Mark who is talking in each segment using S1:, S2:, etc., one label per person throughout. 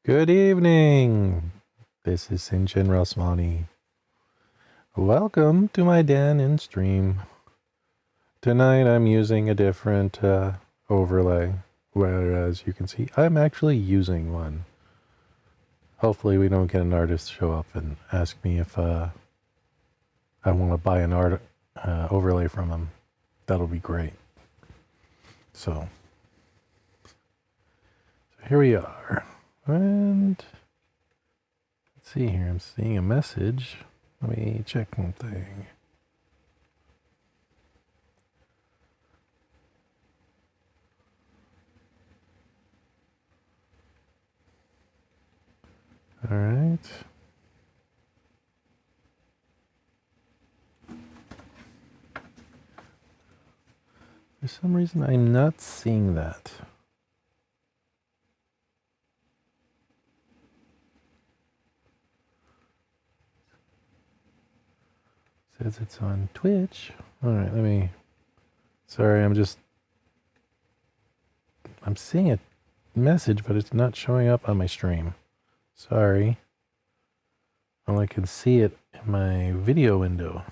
S1: Good evening. This is Sinjin Rosmani. Welcome to my den and stream. Tonight I'm using a different overlay, whereas you can see I'm actually using one. Hopefully we don't get an artist show up and ask me if I want to buy an art overlay from him. That'll be great. So here we are. And let's see here. I'm seeing a message. Let me check one thing. All right. For some reason, I'm not seeing that. Says it's on Twitch. All right, let me. Sorry, I'm seeing a message, but it's not showing up on my stream. Sorry. Well, I can see it in my video window.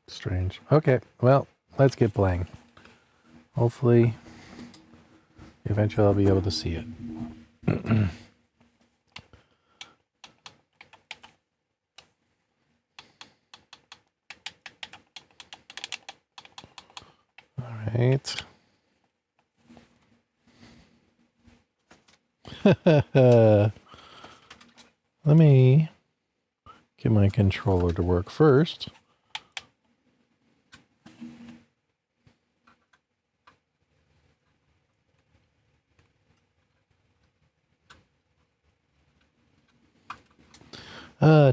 S1: Strange. Okay, well, let's get playing. Hopefully, eventually I'll be able to see it. All right. Let me get my controller to work first.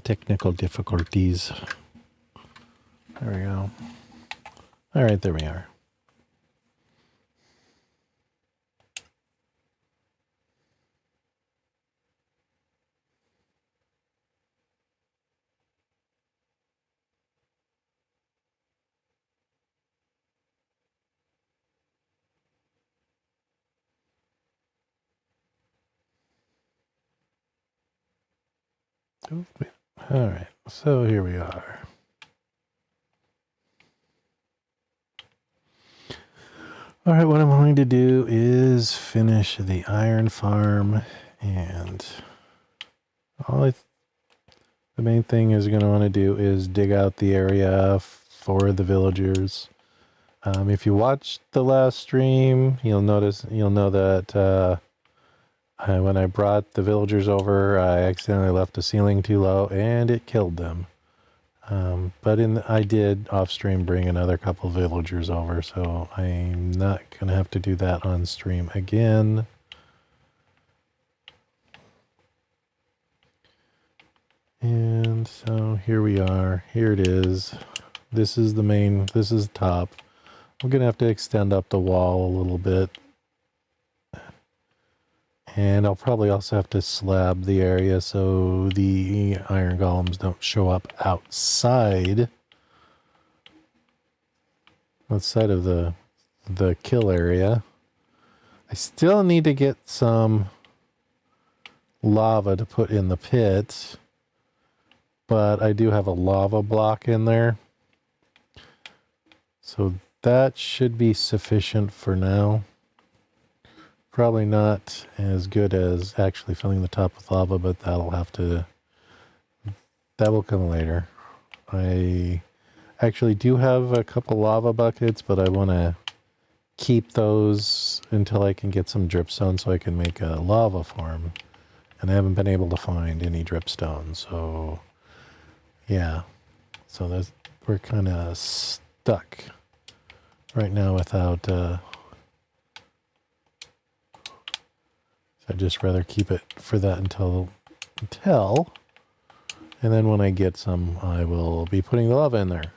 S1: Technical difficulties. There we go. All right, there we are. All right, so here we are. All right, what I'm going to do is finish the Ironfarm, and the main thing is going to want to do is dig out the area for the villagers. If you watched the last stream, you'll know that when I brought the villagers over, I accidentally left the ceiling too low, and it killed them. But I did off-stream bring another couple villagers over, so I'm not going to have to do that on stream again. And so here we are. Here it is. This is the top. I'm going to have to extend up the wall a little bit. And I'll probably also have to slab the area so the iron golems don't show up outside of the kill area. I still need to get some lava to put in the pit, but I do have a lava block in there. So that should be sufficient for now. Probably not as good as actually filling the top with lava, but that will come later. I actually do have a couple lava buckets, but I want to keep those until I can get some dripstone so I can make a lava farm. And I haven't been able to find any dripstone, so yeah. So we're kind of stuck right now without... I'd just rather keep it for that until, and then when I get some, I will be putting the lava in there.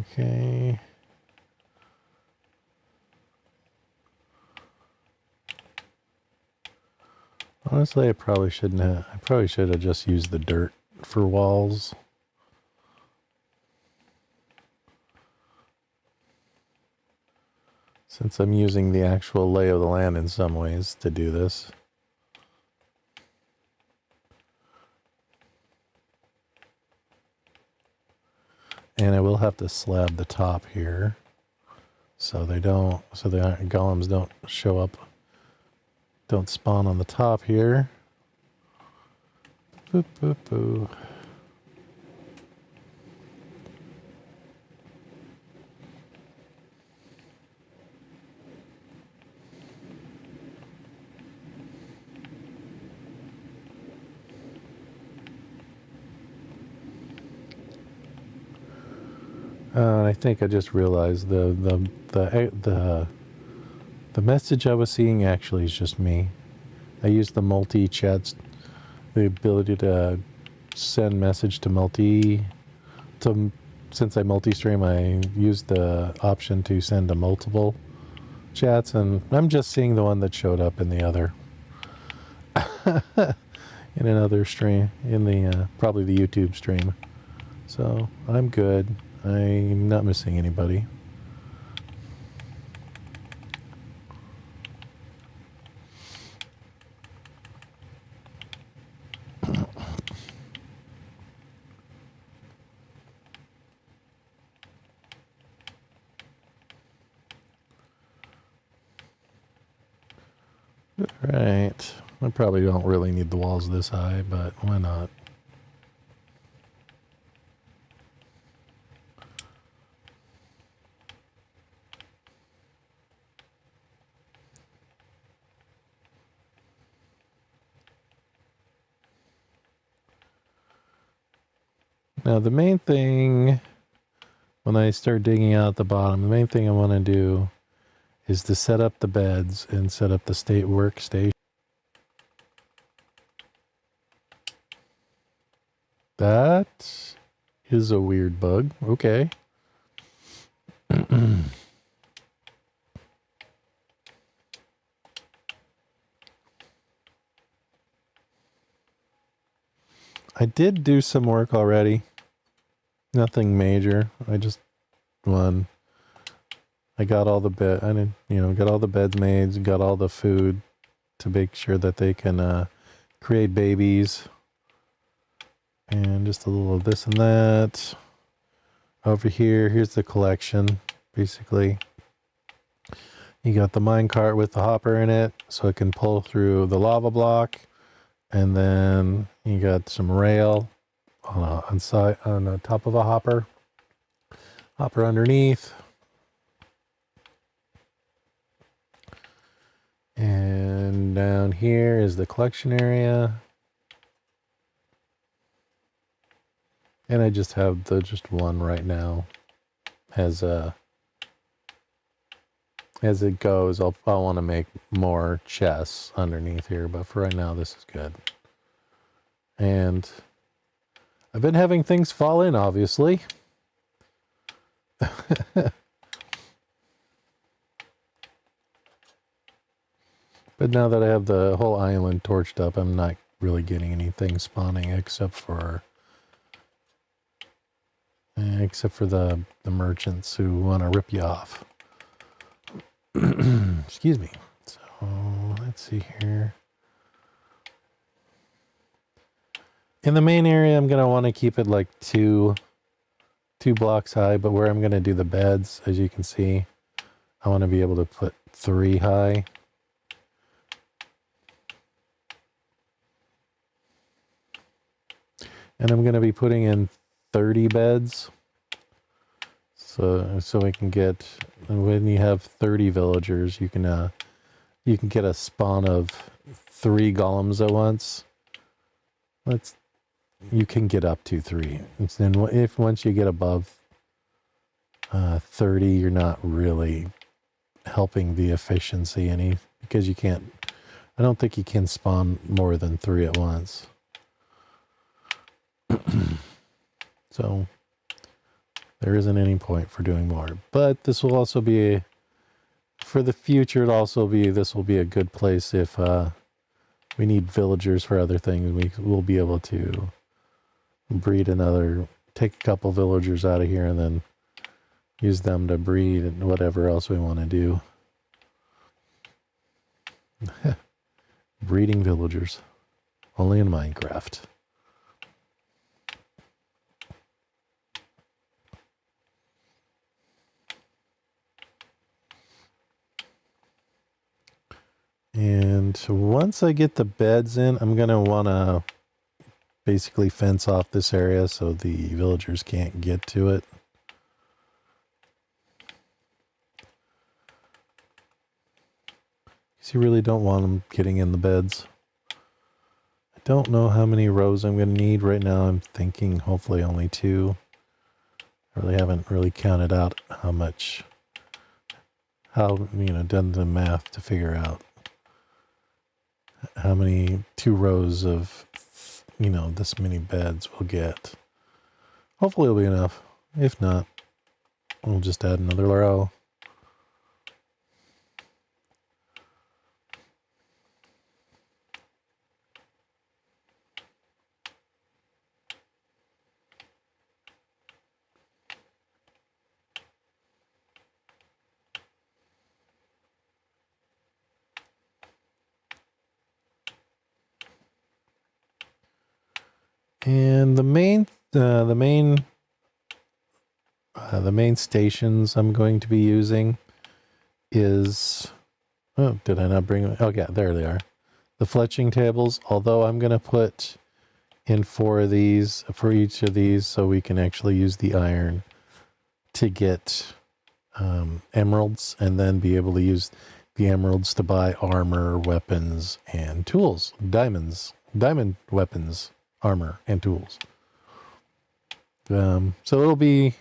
S1: Okay. Honestly, I probably shouldn't have. I probably should have just used the dirt for walls. Since I'm using the actual lay of the land in some ways to do this. And I will have to slab the top here. So they don't, so the golems don't show up, don't spawn on the top here. Boop, boop, boop. I think I just realized the message I was seeing actually is just me. I used the multi-chats, the ability to send message to since I multi-stream, I used the option to send to multiple chats, and I'm just seeing the one that showed up in the other, in another stream, in the, probably the YouTube stream. So I'm good. I'm not missing anybody. Right. I probably don't really need the walls this high, but why not? Now the main thing, when I start digging out the bottom, the main thing I want to do is to set up the beds and set up the state workstation. That is a weird bug. Okay. I did do some work already. Nothing major. I just I got all the got all the beds made, got all the food to make sure that they can create babies. And just a little of this and that. Over here, here's the collection, basically. You got the minecart with the hopper in it, so it can pull through the lava block. And then you got some rail on the top of a hopper underneath. And down here is the collection area. And I just have just one right now. As it goes, I'll want to make more chests underneath here, but for right now, this is good. And I've been having things fall in, obviously. But now that I have the whole island torched up, I'm not really getting anything spawning except for the merchants who want to rip you off. Excuse me. So let's see here. In the main area, I'm gonna want to keep it like two blocks high, but where I'm gonna do the beds, as you can see, I want to be able to put 3 high. And I'm gonna be putting in 30 beds. So we can get, when you have 30 villagers, you can get a spawn of 3 golems at once. You can get up to 3. And then once you get above 30, you're not really helping the efficiency any, because I don't think you can spawn more than 3 at once. So there isn't any point for doing more. But this will also be for the future. This will be a good place if we need villagers for other things. We'll be able to breed take a couple villagers out of here and then use them to breed and whatever else we want to do. Breeding villagers. Only in Minecraft. And once I get the beds in, I'm going to want to basically fence off this area so the villagers can't get to it. Because you really don't want them getting in the beds. I don't know how many rows I'm going to need right now. I'm thinking hopefully only 2. I really haven't really counted out done the math to figure out how many 2 rows of, this many beds we'll get. Hopefully it'll be enough. If not, we'll just add another row. And the main stations I'm going to be using is, oh, did I not bring them? Oh yeah, there they are. The fletching tables, although I'm going to put in 4 of these for each of these so we can actually use the iron to get emeralds and then be able to use the emeralds to buy armor, weapons, and tools. Diamond weapons, armor, and tools. So it'll be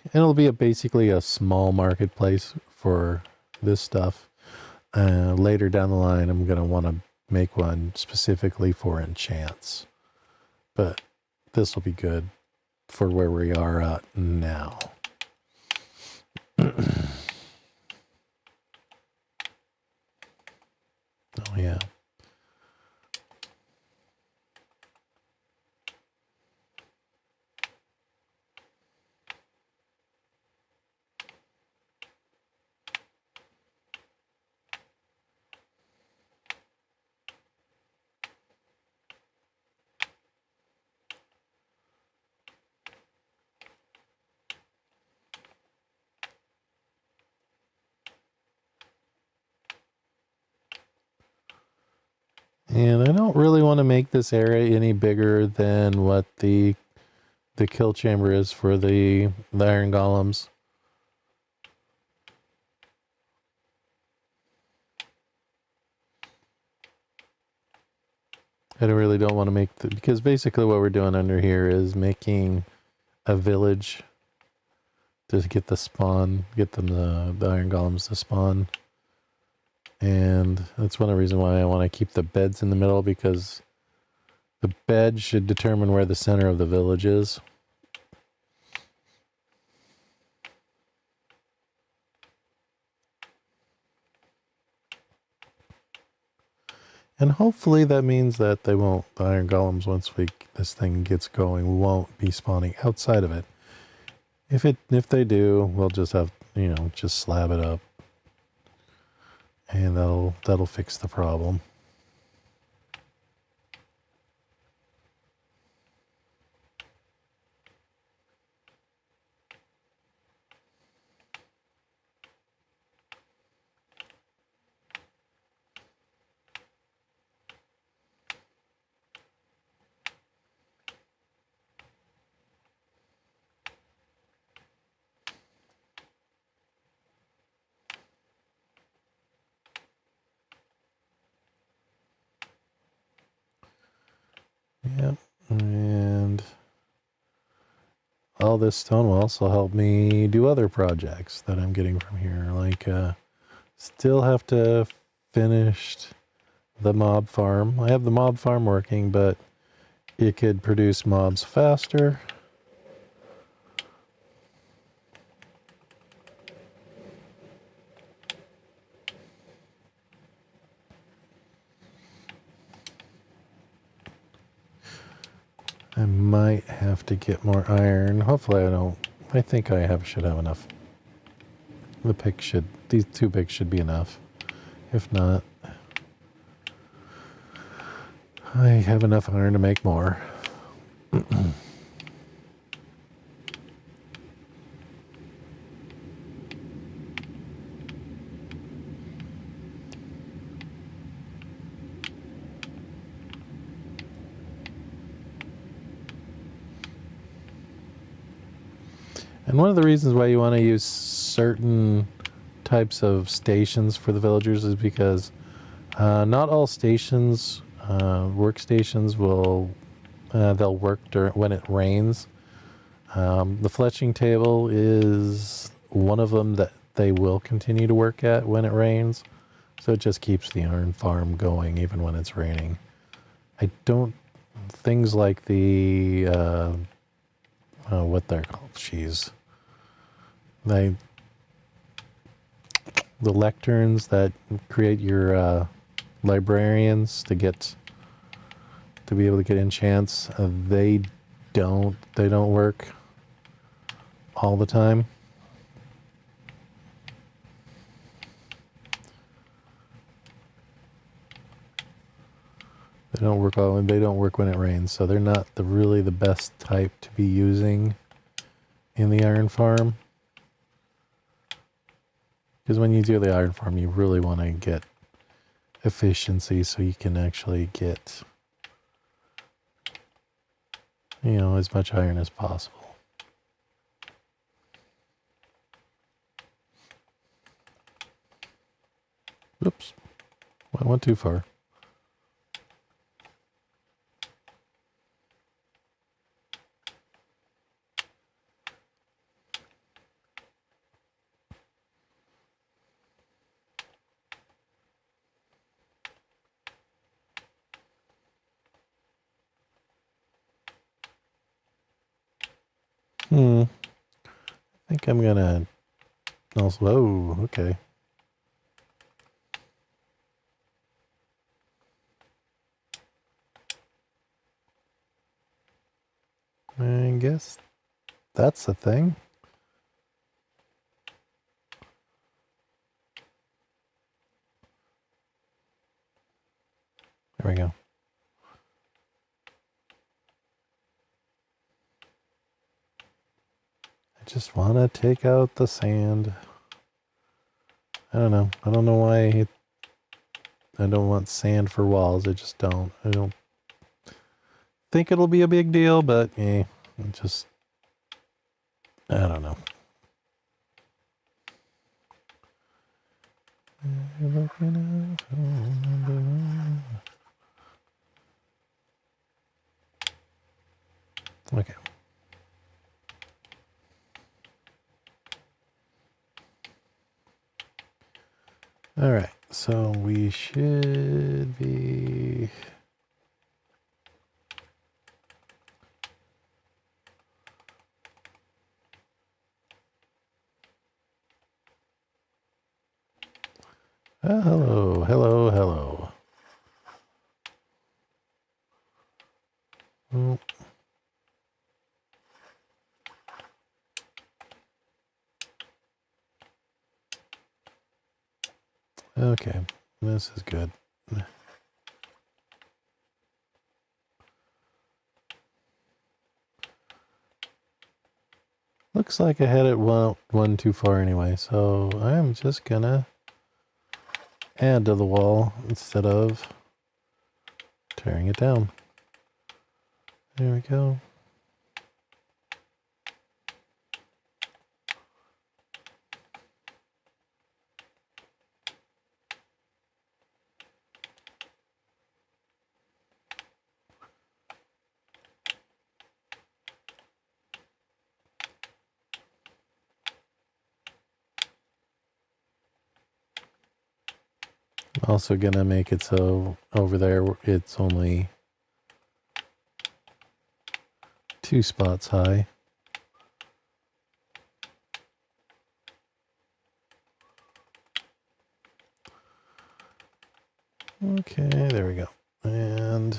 S1: basically a small marketplace for this stuff. Later down the line, I'm going to want to make one specifically for enchants. But this will be good for where we are at now. Oh, yeah. And I don't really want to make this area any bigger than what the kill chamber is for the iron golems. I really don't want to make because basically what we're doing under here is making a village to get the spawn, get them the iron golems to spawn. And that's one of the reasons why I want to keep the beds in the middle, because the bed should determine where the center of the village is. And hopefully that means that the iron golems, once this thing gets going, won't be spawning outside of it. If they do, we'll just have, just slab it up. And that'll fix the problem. Yep, and all this stone will also help me do other projects that I'm getting from here. Like, still have to finish the mob farm. I have the mob farm working, but it could produce mobs faster. I might have to get more iron. Hopefully I don't. I think should have enough. These 2 picks should be enough. If not, I have enough iron to make more. And one of the reasons why you want to use certain types of stations for the villagers is because not all stations, workstations they'll work when it rains. The fletching table is one of them that they will continue to work at when it rains. So it just keeps the iron farm going even when it's raining. Things like the, what they're called, the lecterns that create your librarians to be able to get enchants, they don't work all the time. They don't work when it rains, so they're not really the best type to be using in the iron farm. Because when you do the iron farm, you really want to get efficiency so you can actually get, as much iron as possible. Oops, I went too far. I think I'm gonna also, oh, okay. I guess that's the thing. There we go. I just want to take out the sand. I don't know. I don't know why I don't want sand for walls. I just don't. I don't think it'll be a big deal, but I don't know. Okay. All right, so we should be... hello, hello, hello. Oh. Okay, this is good. Looks like I had it one too far anyway, so I'm just gonna add to the wall instead of tearing it down. There we go. Also gonna make it so over there it's only 2 spots high. Okay, there we go. And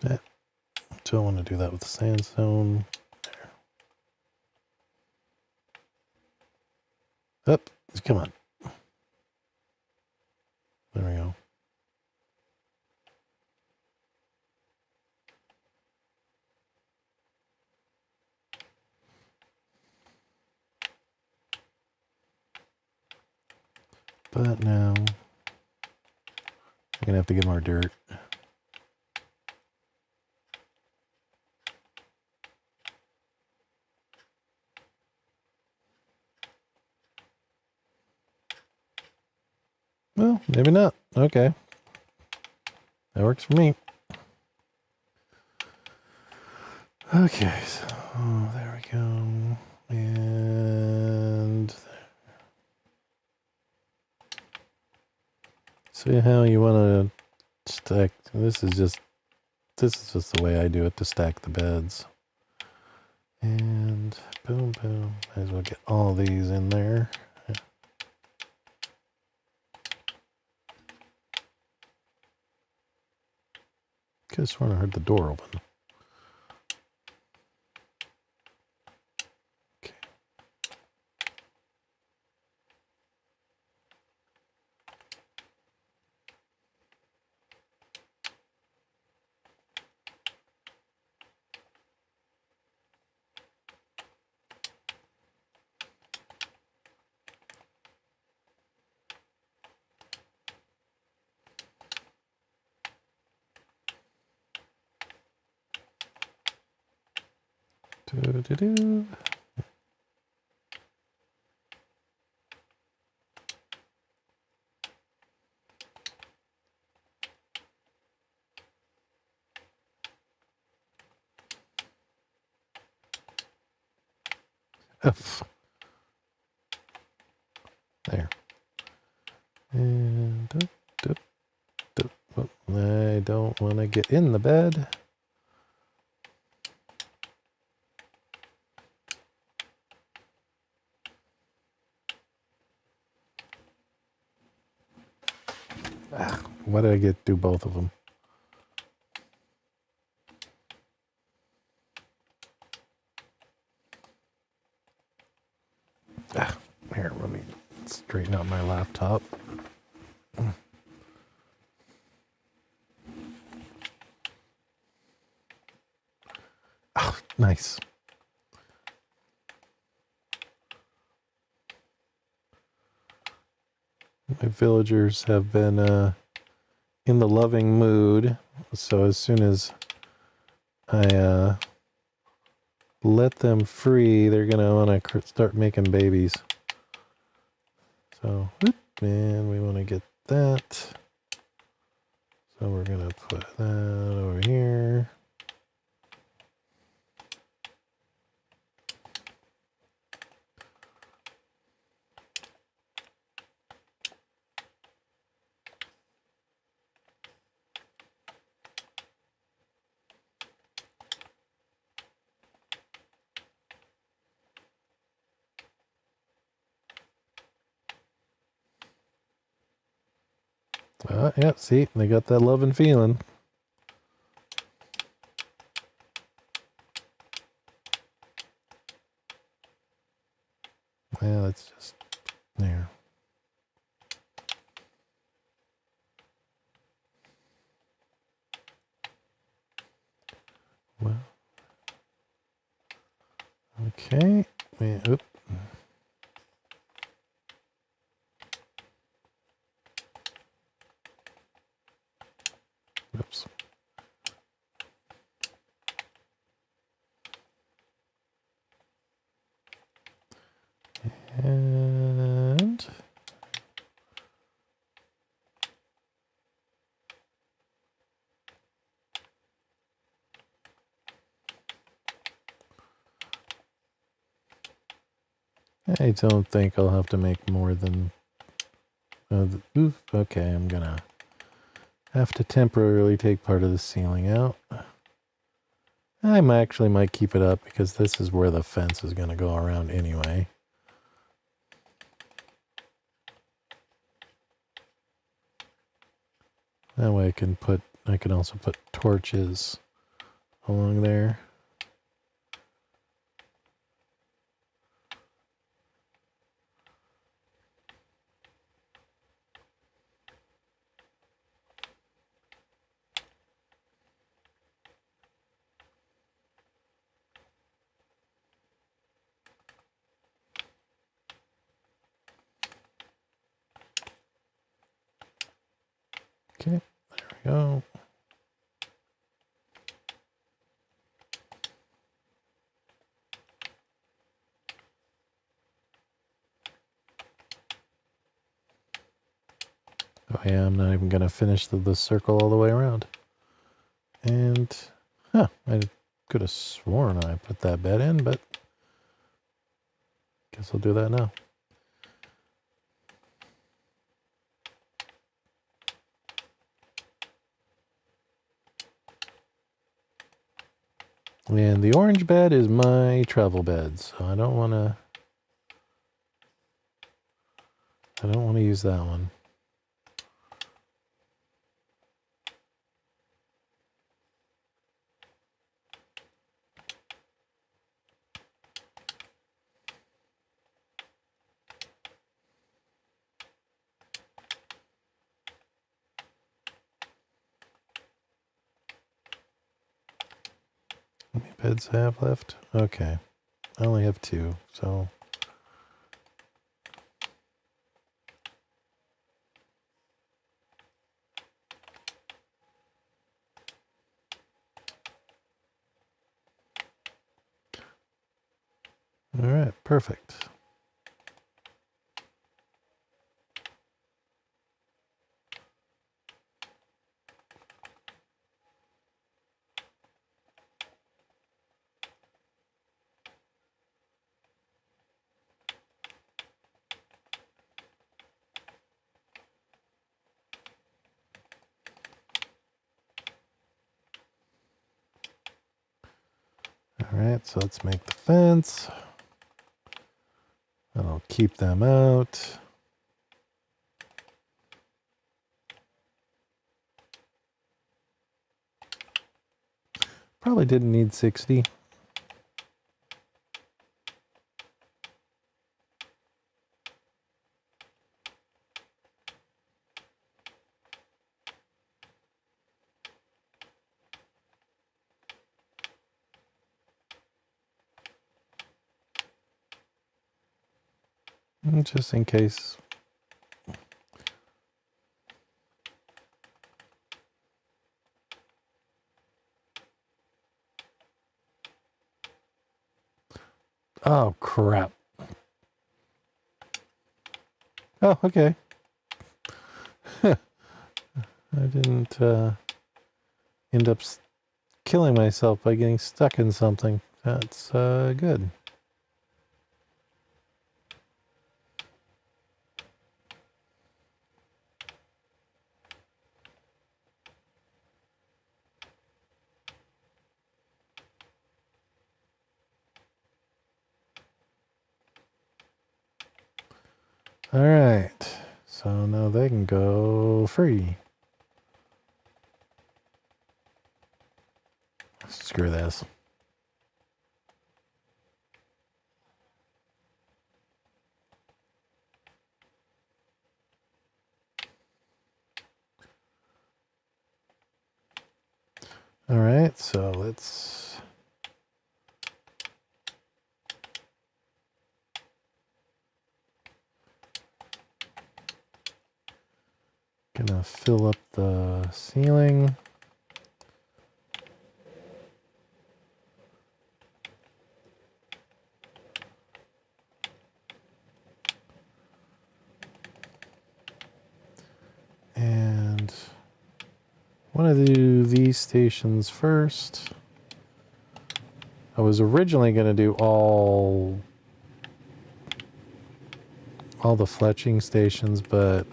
S1: Don't want to do that with the sandstone. There. Up. Come on. There we go. But now, I'm going to have to get more dirt. Well, maybe not. Okay. That works for me. Okay, so there we go. And see how you want to stack. This is just the way I do it to stack the beds. And boom, boom. Might as well get all these in there. Could have sworn I heard the door open. Okay. Do-do-do. There. And I don't want to get in the bed. Why did I do both of them? Here, let me straighten out my laptop. Oh, nice. My villagers have been in the loving mood, so as soon as I let them free, they're gonna want to start making babies. So, and we want to get that. So we're gonna put that over here. Yeah, see, they got that love and feeling. Yeah, that's just there. Well, okay. Oop. Oops. And I don't think I'll have to make more than okay, I'm gonna have to temporarily take part of the ceiling out. I might keep it up because this is where the fence is gonna go around anyway. That way I can also put torches along there. Okay, there we go. Oh yeah, I'm not even going to finish the circle all the way around. And, I could have sworn I put that bed in, but guess I'll do that now. And the orange bed is my travel bed, so I don't want to use that one. How many beds I have left? Okay. I only have 2, so... Alright, perfect. Alright, so let's make the fence. I'll keep them out. Probably didn't need 60. Just in case. Oh, crap. Oh, okay. I didn't end up killing myself by getting stuck in something. That's good. All right, so now they can go free. Screw this. All right, so let's gonna fill up the ceiling. And I want to do these stations first. I was originally going to do all the fletching stations, but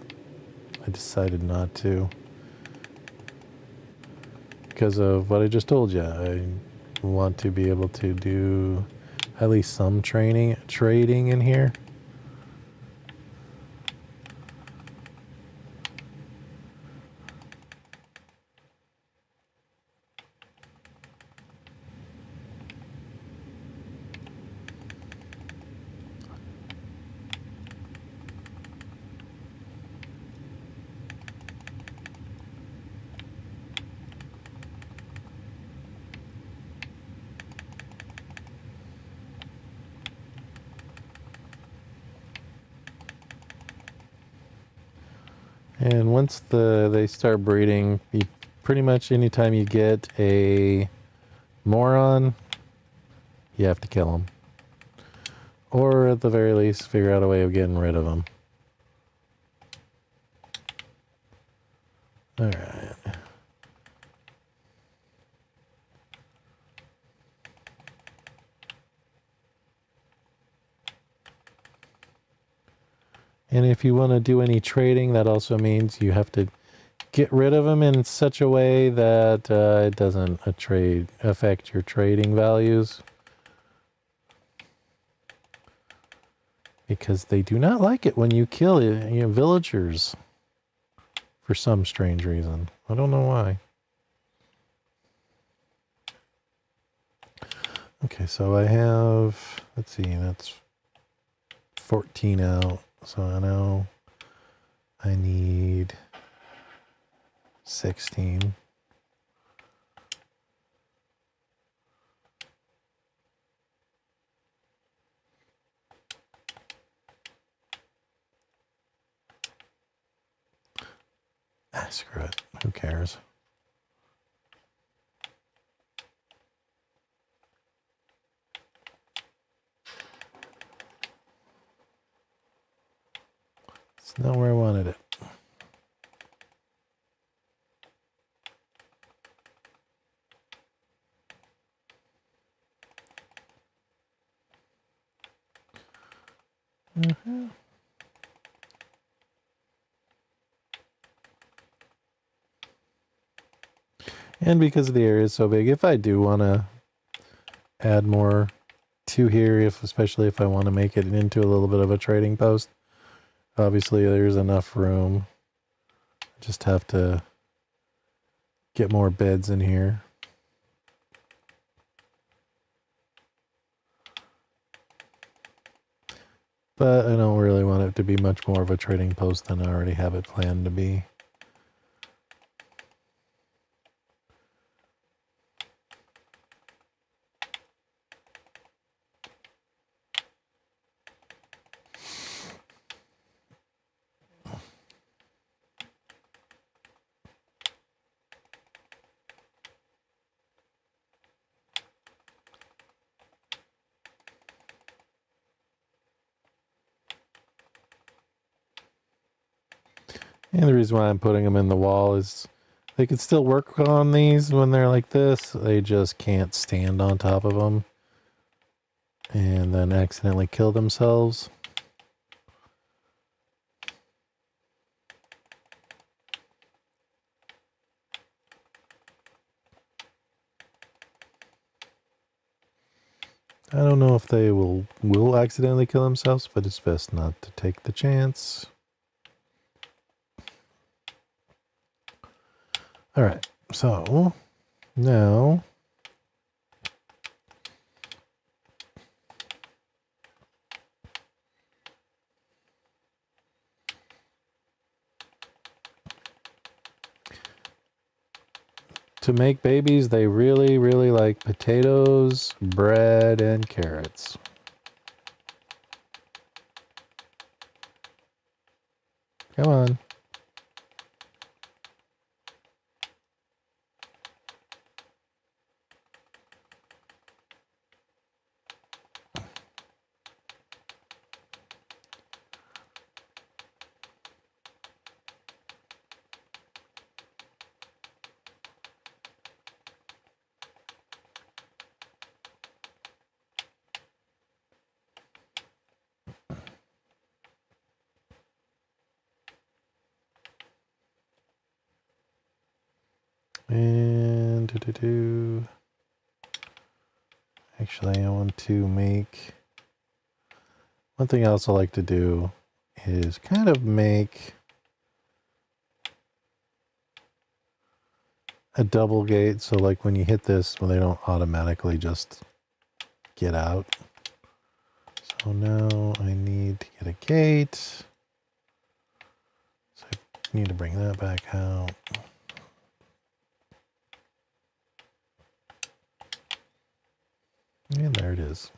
S1: I decided not to because of what I just told you. I want to be able to do at least some trading in here. And once they start breeding, you pretty much anytime you get a moron, you have to kill them. Or at the very least, figure out a way of getting rid of them. Alright. And if you want to do any trading, that also means you have to get rid of them in such a way that it doesn't affect your trading values. Because they do not like it when you kill villagers. For some strange reason. I don't know why. Okay, so I have, let's see, that's 14 out. So I know I need 16. Ah, screw it. Who cares? It's not where I wanted it. And because the area is so big, if I do want to add more to here, especially if I want to make it into a little bit of a trading post, obviously there's enough room. I just have to get more beds in here. But I don't really want it to be much more of a trading post than I already have it planned to be. And the reason why I'm putting them in the wall is they can still work on these when they're like this. They just can't stand on top of them and then accidentally kill themselves. I don't know if they will accidentally kill themselves, but it's best not to take the chance. All right, so now to make babies, they really, really like potatoes, bread, and carrots. Come on. And actually, I want to make one thing I also like to do is kind of make a double gate, so like when you hit this, when they don't automatically just get out. So now I need to get a gate. So I need to bring that back out. And there it is.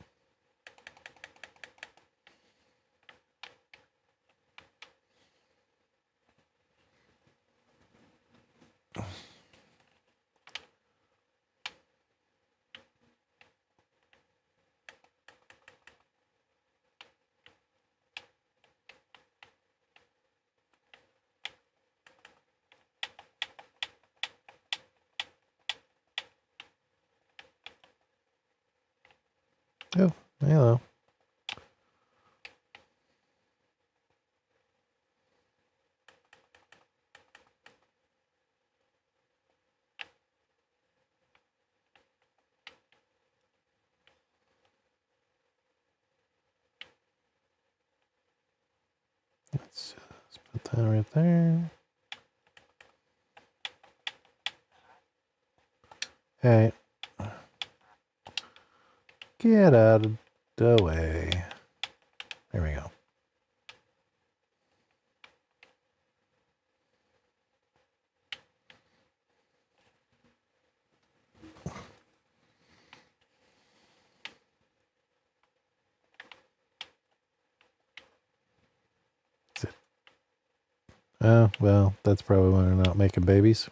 S1: Hello. Let's just put that right there. Hey, get out of the way. There we go. Oh, well, that's probably when they're not making babies.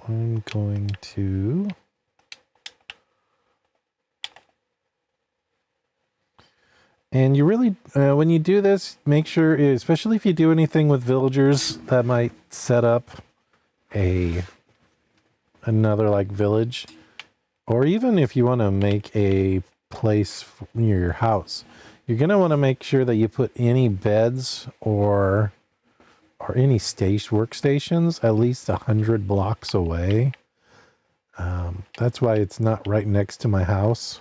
S1: I'm going to... And you really, when you do this, make sure, especially if you do anything with villagers that might set up another like village, or even if you want to make a place near your house, you're gonna want to make sure that you put any beds or any workstations at least 100 blocks away. That's why it's not right next to my house,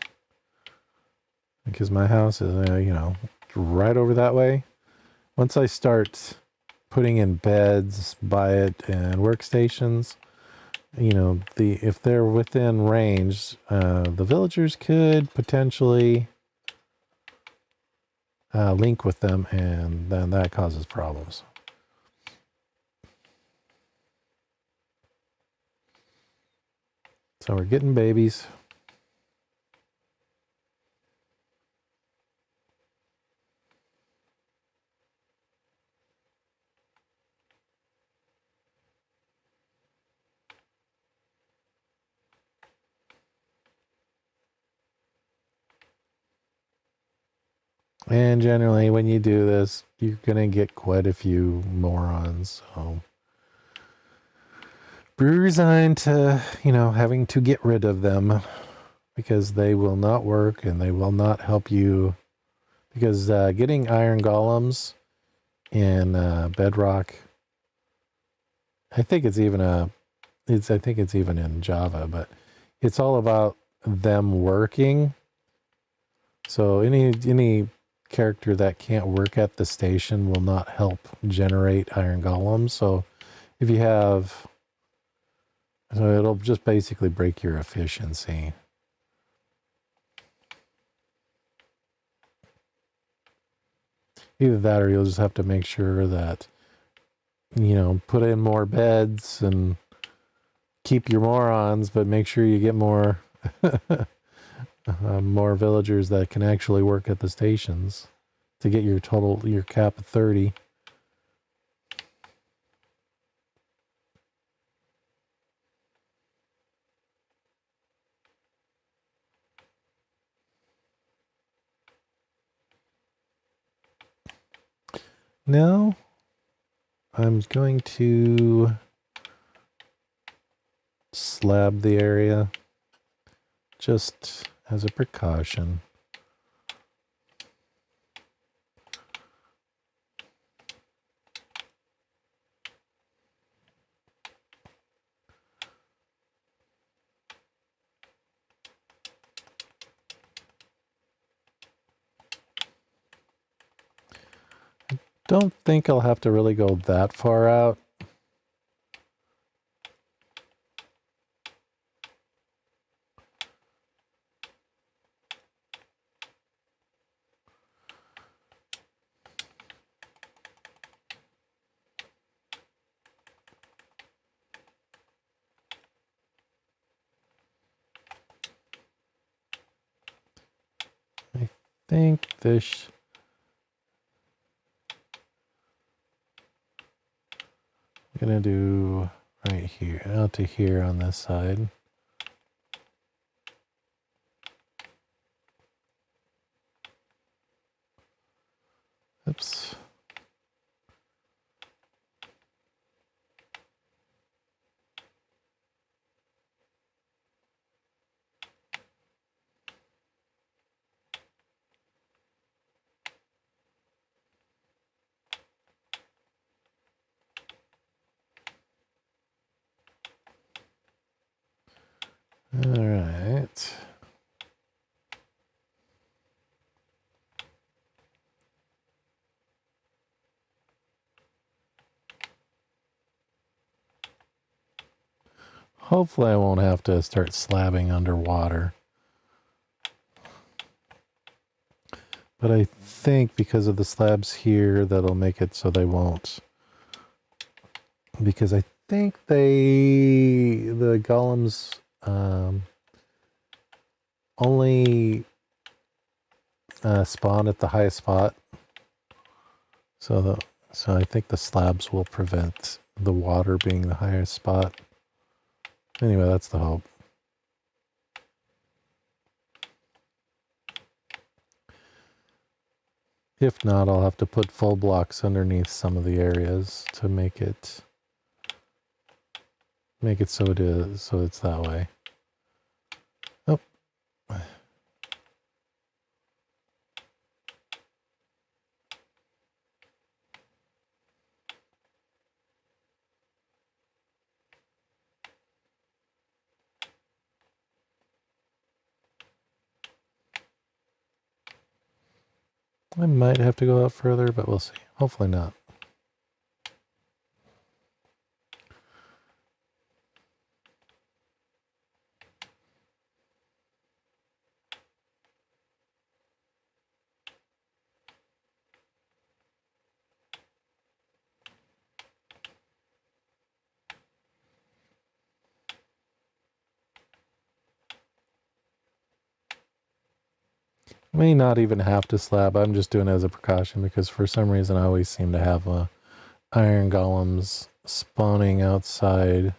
S1: because my house is right over that way. Once I start putting in beds by it and workstations, if they're within range, the villagers could potentially link with them, and then that causes problems. So we're getting babies. And generally, when you do this, you're going to get quite a few morons. So be resigned to, having to get rid of them, because they will not work and they will not help you. Because getting iron golems in Bedrock, I think it's even in Java, but it's all about them working. So any character that can't work at the station will not help generate iron golems. So if you have, so it'll just basically break your efficiency. Either that, or you'll just have to make sure that, put in more beds and keep your morons, but make sure you get more more villagers that can actually work at the stations to get your cap of 30. Now I'm going to slab the area just as a precaution. Don't think I'll have to really go that far out. I think this... I'm gonna do right here, out to here on this side. Oops. All right. Hopefully I won't have to start slabbing underwater. But I think because of the slabs here, that'll make it so they won't. Because I think the golems only spawn at the highest spot. So I think the slabs will prevent the water being the highest spot. Anyway, that's the hope. If not, I'll have to put full blocks underneath some of the areas to make it so it is, so it's that way. Oh. I might have to go out further, but we'll see. Hopefully not. May not even have to slab. I'm just doing it as a precaution because for some reason I always seem to have iron golems spawning outside.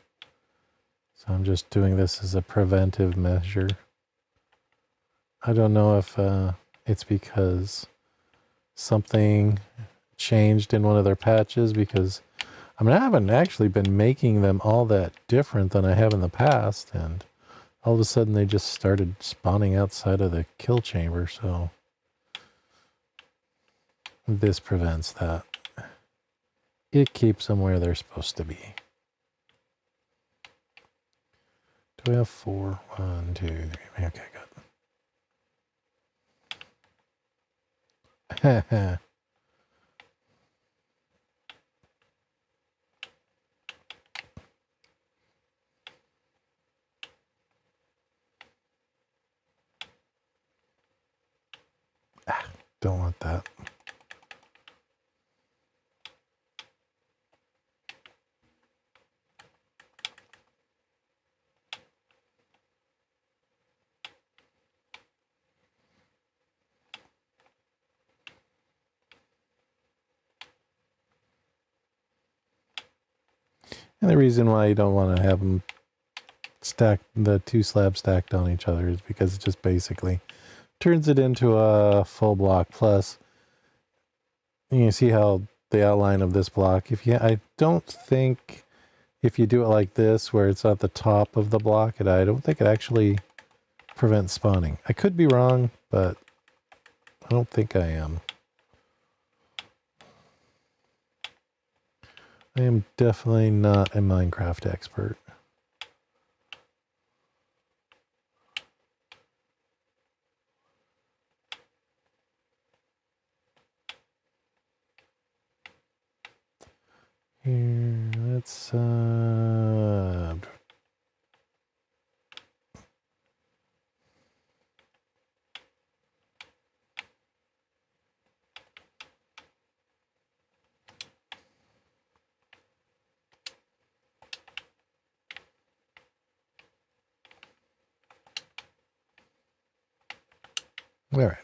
S1: So I'm just doing this as a preventive measure. I don't know if it's because something changed in one of their patches, because I mean I haven't actually been making them all that different than I have in the past, and all of a sudden they just started spawning outside of the kill chamber, so this prevents that. It keeps them where they're supposed to be. Do we have 4? 1, 2, 3. Okay, good. Don't want that. And the reason why you don't want to have them stacked, the 2 slabs stacked on each other, is because it just basically turns it into a full block. Plus, you see how the outline of this block, I don't think if you do it like this, where it's at the top of the block, I don't think it actually prevents spawning. I could be wrong, but I don't think I am. I am definitely not a Minecraft expert. Here, let's all right.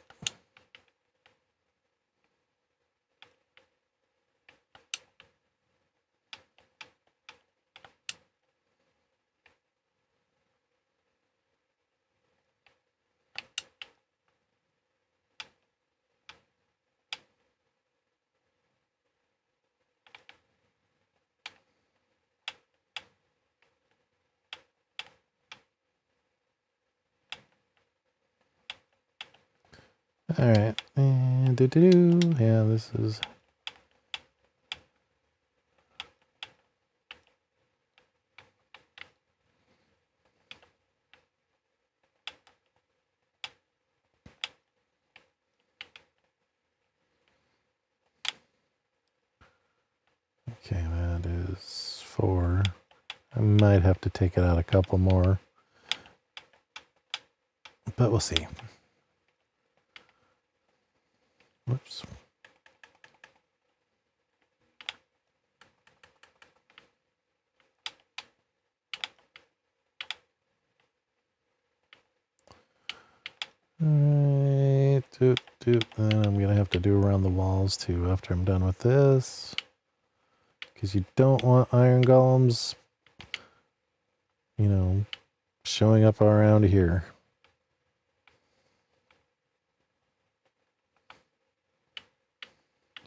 S1: All right, and yeah, this is. Okay, that is 4. I might have to take it out a couple more, but we'll see. Whoops. Alright, then I'm gonna have to do around the walls too after I'm done with this. Because you don't want iron golems, you know, showing up around here.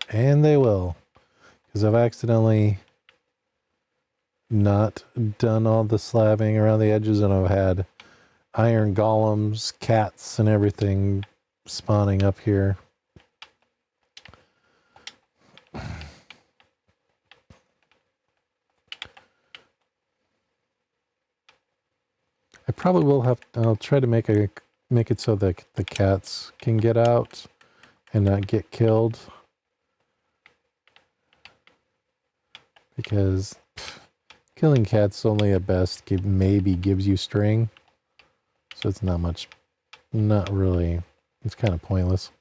S1: And they will. Because I've accidentally not done all the slabbing around the edges and I've had iron golems, cats, and everything spawning up here. I probably will have. I'll try to make it so that the cats can get out and not get killed, because killing cats only at best maybe gives you string, so it's not much. Not really. It's kind of pointless.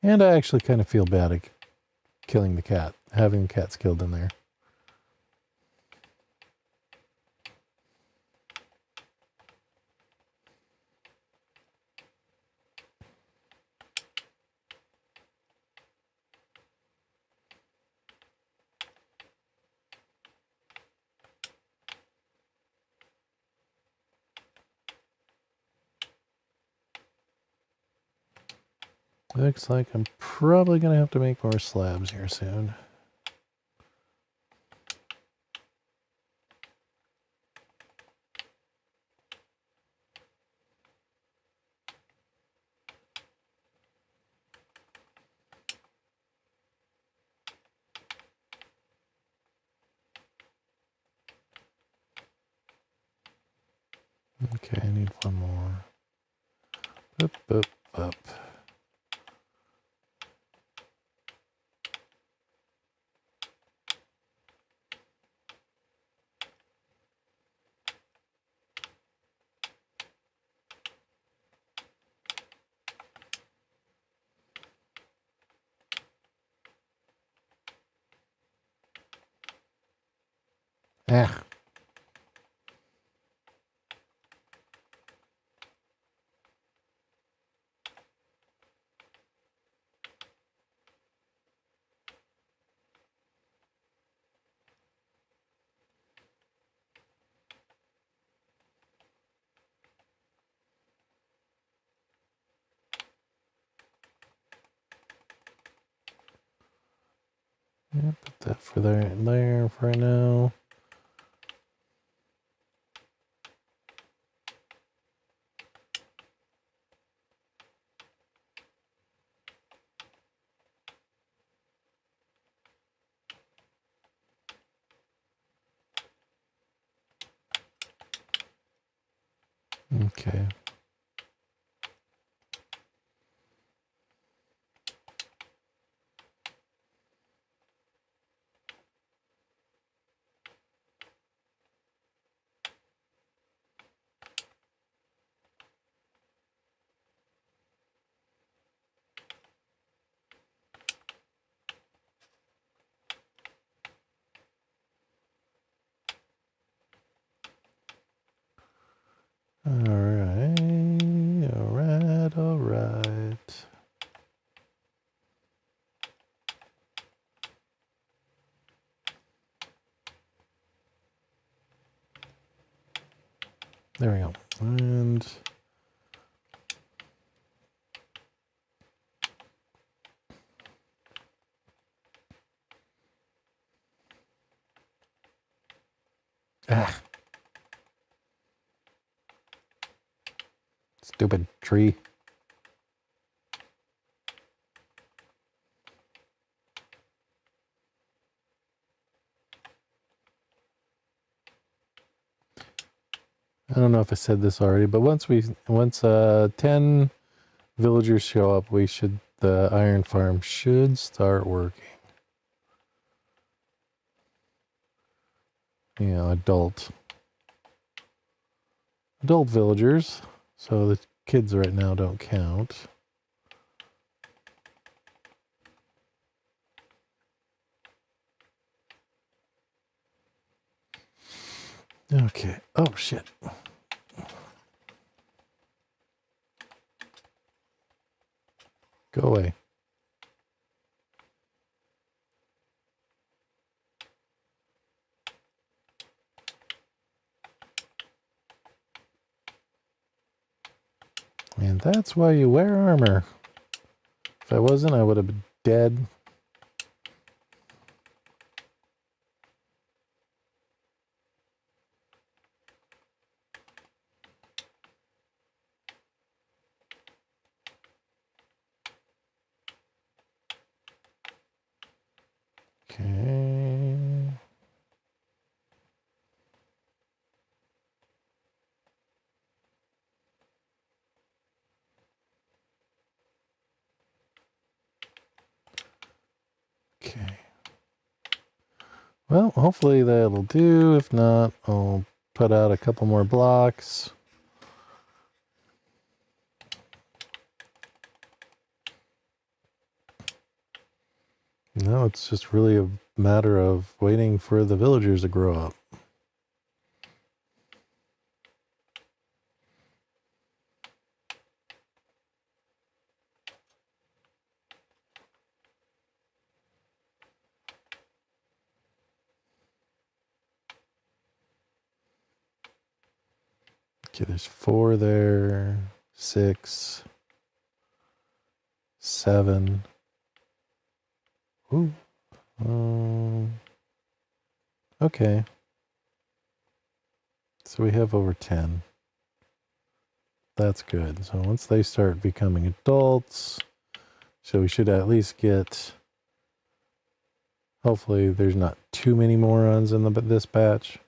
S1: And I actually kind of feel bad at killing the cat, having the cats killed in there. Looks like I'm probably going to have to make more slabs here soon. Okay, I need one more. Up, up, up. Ah. Yeah, put that for there for right now. Okay. Alright. There we go. And stupid tree. I don't know if I said this already, but once 10 villagers show up, the iron farm should start working. You know, adult villagers. So the kids right now don't count. Okay. Oh, shit. Go away. And that's why you wear armor. If I wasn't, I would have been dead. Okay. Okay. Well, hopefully that'll do. If not, I'll put out a couple more blocks. No, it's just really a matter of waiting for the villagers to grow up. Okay, there's 4 there, 6, 7. Ooh. Okay. So we have over 10. That's good. So once they start becoming adults, so we should at least get, hopefully there's not too many morons in this batch.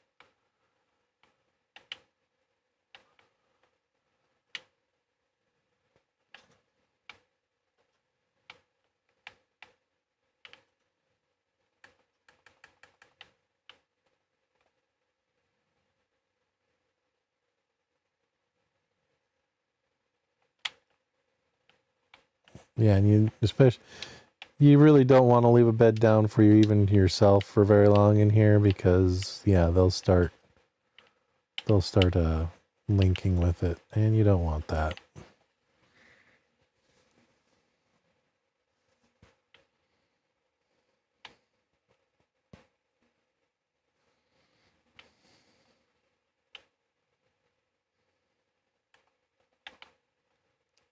S1: Yeah, and you really don't want to leave a bed down for you, even yourself, for very long in here, because yeah, they'll start linking with it, and you don't want that.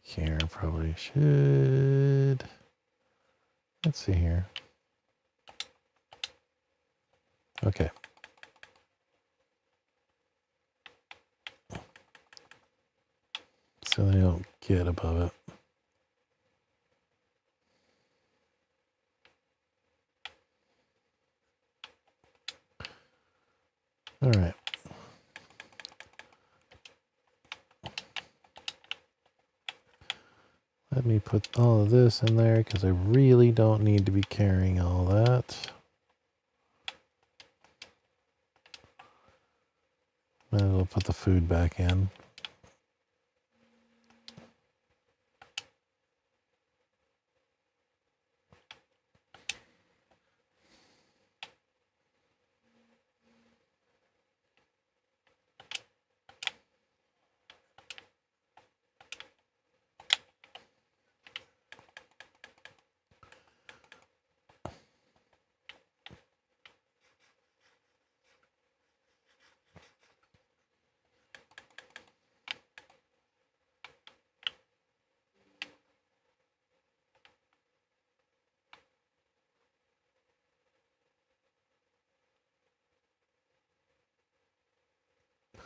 S1: Here, probably should. Let's see here. Okay. So they don't get above it. All right. Let me put all of this in there because I really don't need to be carrying all that. And I'll put the food back in.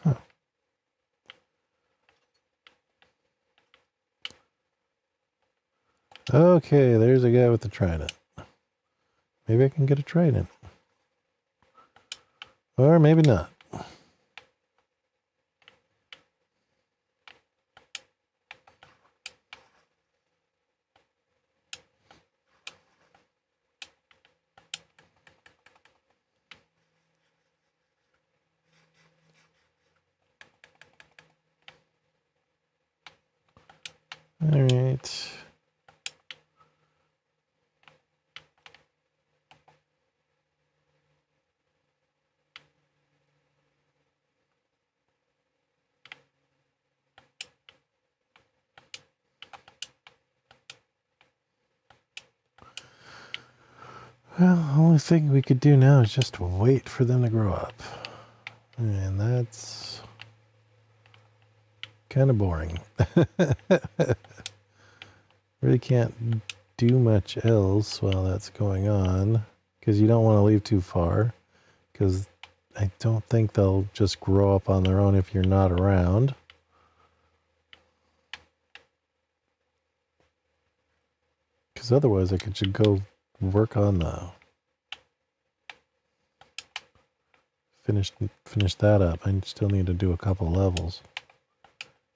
S1: Huh. Okay, there's a guy with the trident. Maybe I can get a trident. Or maybe not. All right. Well, the only thing we could do now is just wait for them to grow up. And that's kind of boring. Really can't do much else while that's going on, because you don't want to leave too far, because I don't think they'll just grow up on their own if you're not around. Because otherwise I could just go work on the finish that up. I still need to do a couple levels,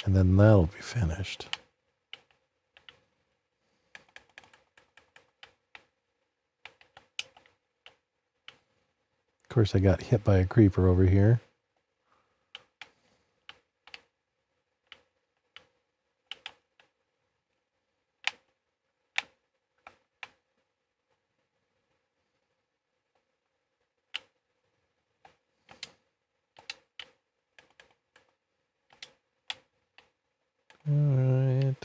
S1: and then that'll be finished. Of course, I got hit by a creeper over here. All right.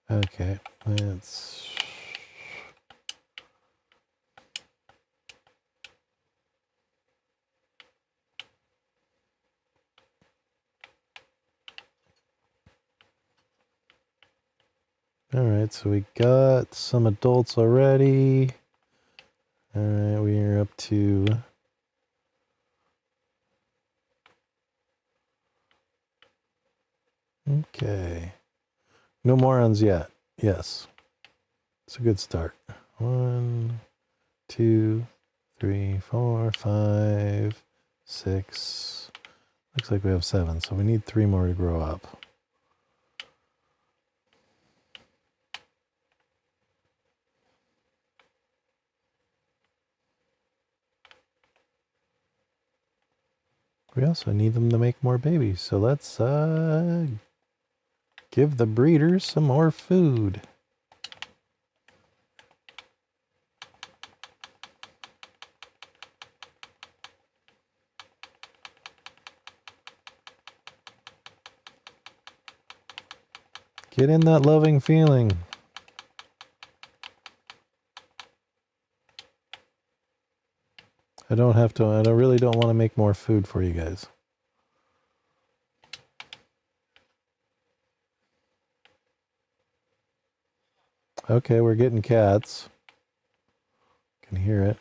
S1: Okay, let's... All right, so we got some adults already. All right, we are up to... Okay. No morons yet. Yes. It's a good start. 1, 2, 3, 4, 5, 6. Looks like we have 7, so we need 3 more to grow up. We also need them to make more babies, so let's give the breeders some more food. Get in that loving feeling. I really don't want to make more food for you guys. Okay, we're getting cats. Can hear it.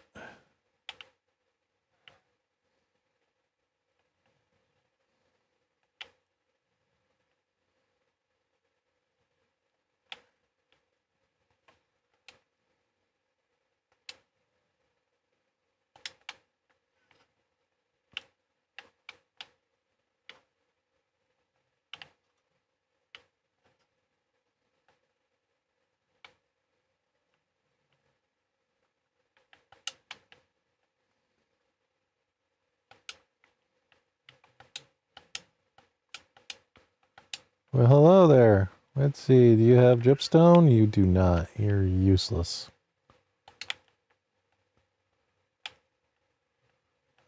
S1: Well, hello there. Let's see. Do you have dripstone? You do not. You're useless.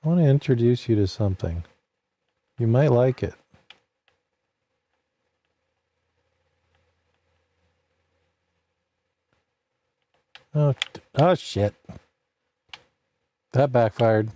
S1: I want to introduce you to something. You might like it. Oh shit. That backfired.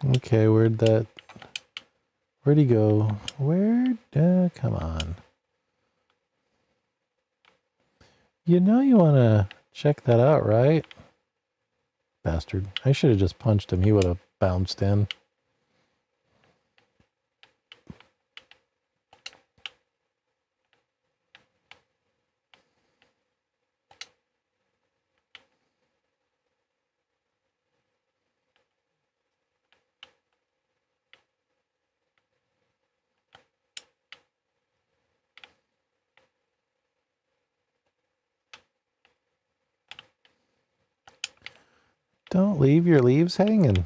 S1: Okay, where'd he go? Come on. You know you want to Check that out, right? Bastard. I should have just punched him. He would have bounced in. Don't leave your leaves hanging.